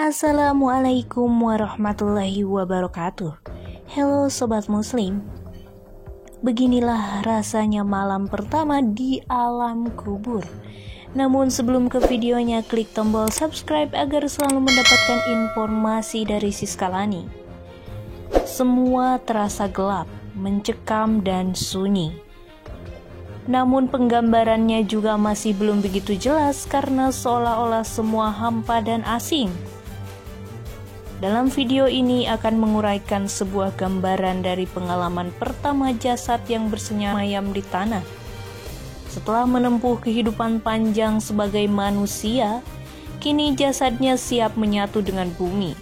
Assalamualaikum warahmatullahi wabarakatuh. Halo Sobat Muslim. Beginilah rasanya malam pertama di alam kubur. Namun sebelum ke videonya, klik tombol subscribe agar selalu mendapatkan informasi dari Siska Lani. Semua terasa gelap, mencekam dan sunyi. Namun penggambarannya juga masih belum begitu jelas karena seolah-olah semua hampa dan asing. Dalam video ini akan menguraikan sebuah gambaran dari pengalaman pertama jasad yang bersemayam di tanah. Setelah menempuh kehidupan panjang sebagai manusia, kini jasadnya siap menyatu dengan bumi.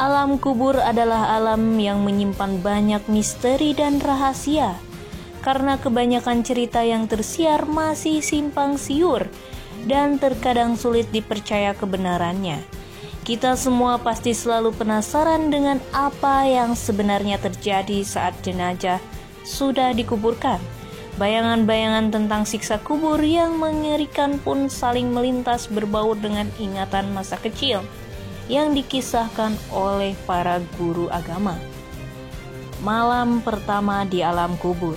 Alam kubur adalah alam yang menyimpan banyak misteri dan rahasia, karena kebanyakan cerita yang tersiar masih simpang siur dan terkadang sulit dipercaya kebenarannya. Kita semua pasti selalu penasaran dengan apa yang sebenarnya terjadi saat jenazah sudah dikuburkan. Bayangan-bayangan tentang siksa kubur yang mengerikan pun saling melintas berbaur dengan ingatan masa kecil yang dikisahkan oleh para guru agama. Malam pertama di alam kubur.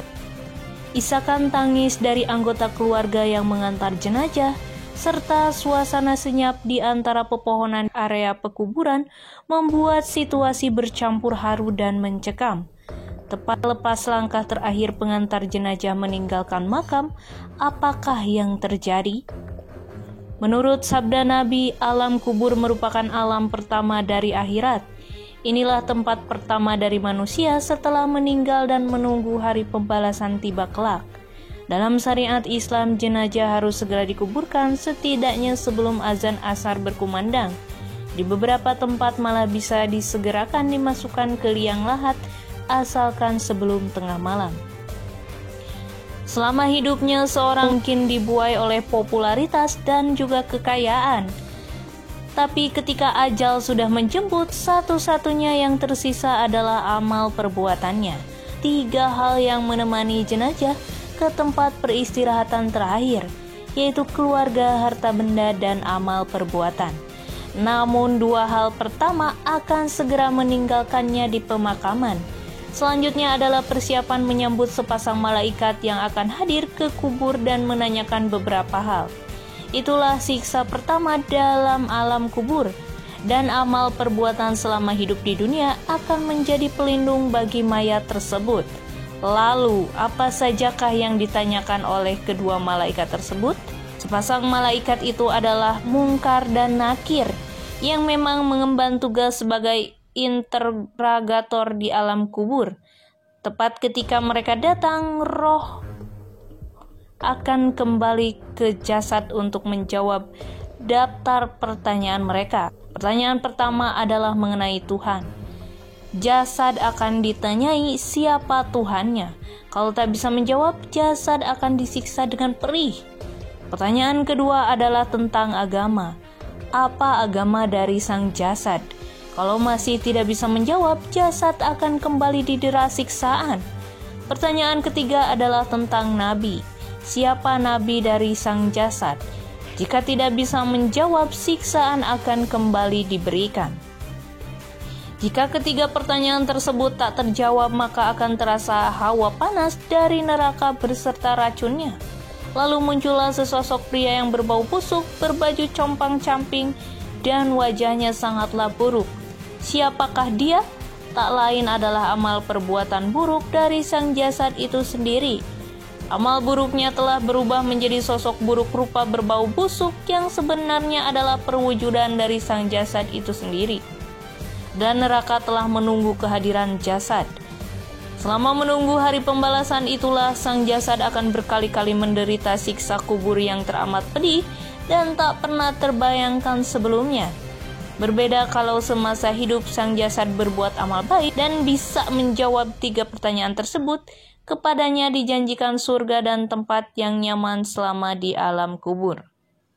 Isakan tangis dari anggota keluarga yang mengantar jenazah serta suasana senyap di antara pepohonan area pekuburan membuat situasi bercampur haru dan mencekam. Tepat lepas langkah terakhir pengantar jenazah meninggalkan makam, apakah yang terjadi? Menurut sabda Nabi, alam kubur merupakan alam pertama dari akhirat. Inilah tempat pertama dari manusia setelah meninggal dan menunggu hari pembalasan tiba kelak. Dalam syariat Islam, jenazah harus segera dikuburkan setidaknya sebelum azan asar berkumandang. Di beberapa tempat malah bisa disegerakan dimasukkan ke liang lahat asalkan sebelum tengah malam. Selama hidupnya seorang mungkin dibuai oleh popularitas dan juga kekayaan. Tapi ketika ajal sudah menjemput, satu-satunya yang tersisa adalah amal perbuatannya. 3 hal yang menemani jenazah ke tempat peristirahatan terakhir, yaitu keluarga, harta benda, dan amal perbuatan. Namun 2 hal pertama akan segera meninggalkannya di pemakaman. Selanjutnya adalah persiapan menyambut sepasang malaikat yang akan hadir ke kubur dan menanyakan beberapa hal. Itulah siksa pertama dalam alam kubur, dan amal perbuatan selama hidup di dunia akan menjadi pelindung bagi mayat tersebut. Lalu, apa sajakah yang ditanyakan oleh kedua malaikat tersebut? Sepasang malaikat itu adalah Mungkar dan Nakir, yang memang mengemban tugas sebagai interrogator di alam kubur. Tepat ketika mereka datang, roh akan kembali ke jasad untuk menjawab daftar pertanyaan mereka. Pertanyaan pertama adalah mengenai Tuhan. Jasad akan ditanyai siapa Tuhannya. Kalau tak bisa menjawab, jasad akan disiksa dengan perih. Pertanyaan kedua adalah tentang agama. Apa agama dari sang jasad? Kalau masih tidak bisa menjawab, jasad akan kembali didera siksaan. Pertanyaan ketiga adalah tentang nabi. Siapa nabi dari sang jasad? Jika tidak bisa menjawab, siksaan akan kembali diberikan. Jika ketiga pertanyaan tersebut tak terjawab, maka akan terasa hawa panas dari neraka beserta racunnya. Lalu muncullah sesosok pria yang berbau busuk, berbaju compang-camping, dan wajahnya sangatlah buruk. Siapakah dia? Tak lain adalah amal perbuatan buruk dari sang jasad itu sendiri. Amal buruknya telah berubah menjadi sosok buruk rupa berbau busuk yang sebenarnya adalah perwujudan dari sang jasad itu sendiri. Dan neraka telah menunggu kehadiran jasad. Selama menunggu hari pembalasan itulah sang jasad akan berkali-kali menderita siksa kubur yang teramat pedih dan tak pernah terbayangkan sebelumnya. Berbeda kalau semasa hidup sang jasad berbuat amal baik dan bisa menjawab 3 pertanyaan tersebut, kepadanya dijanjikan surga dan tempat yang nyaman selama di alam kubur.